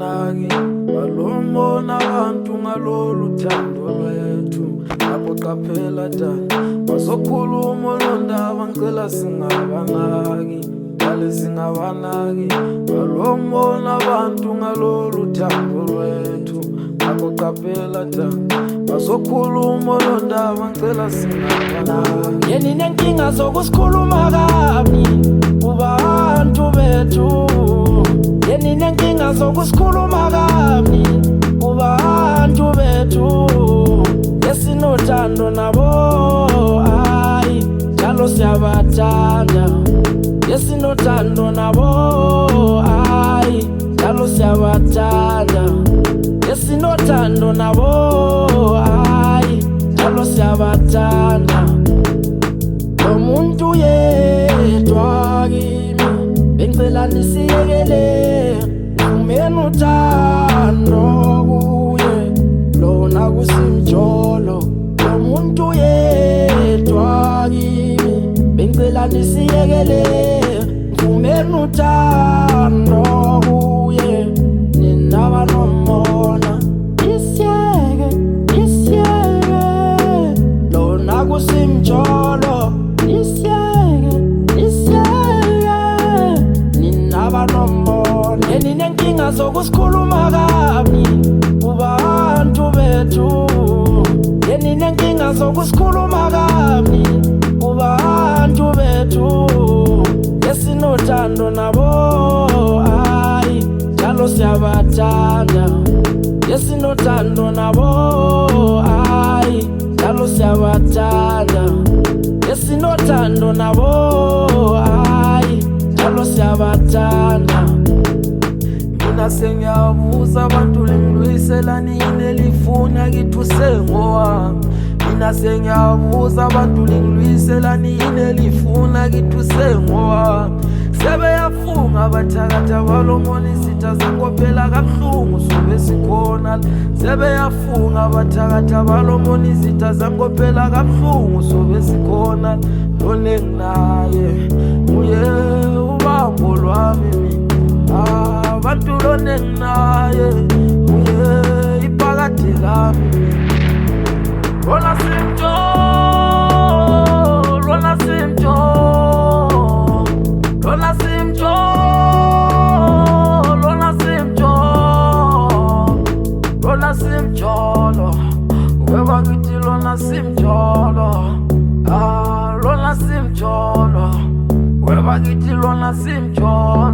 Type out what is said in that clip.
singabanaki balombona abantu ngalolu thando lwethu. Lapho qaphela dani bazokhuluma olondaba ngicela singabanaki, dale singabanaki balombona abantu ngalolu thando lwethu. Lapho qaphela dani bazokhuluma olondaba ngicela singabanaki. Yeni nenkinga zokusikhuluma kabi kubantu bethu. Yeni nenkinga zokusikhuluma kabi kubantu bethu. Yesinothando nabo ayi njalo siyabathanda. Yesinothando nabo ayi njalo siyabathanda. Yesinothando nabo ayi njalo siyabathanda. Lo muntu yedwa kimi bengicela nisiyekele ngumeni uthando kuye lona kusimjolo. Lo muntu yedwa kimi bengicela nisiyekele ngumeni uthando kuye ninaba nomona. Isiyeke lona kusimjolo. Yeni nenkinga zokusikhuluma kabi kubantu bethu. Yeni nenkinga zokusikhuluma kabi kubantu bethu. Yesinothando nabo ayi njalo siyabathanda. Yesinothando nabo ayi njalo siyabathanda. Yesinothando nabo ayi njalo siyabathanda. Mina sengiyabuza abantu lingilwiselani yini elifuna kithi usengowami. Mina sengiyabuza abantu lingilwiselani yini elifuna kithi usengowami. Sebeyafunga abathakatha balomona izitha zangophela kabuhlungu sobe sikhona. Sebeyafunga abathakatha balomona izitha zangophela kabuhlungu sobe sikhona. Lona enginaye uye ubambo lwami mina. Abantu lona enginaye uye iphakade lami. Lona simjolo, lona simjolo, lona simjolo, lona simjolo, lona simjolo. Weba ngithi lona simjolo, lona simjolo. Weba ngithi lona simjolo.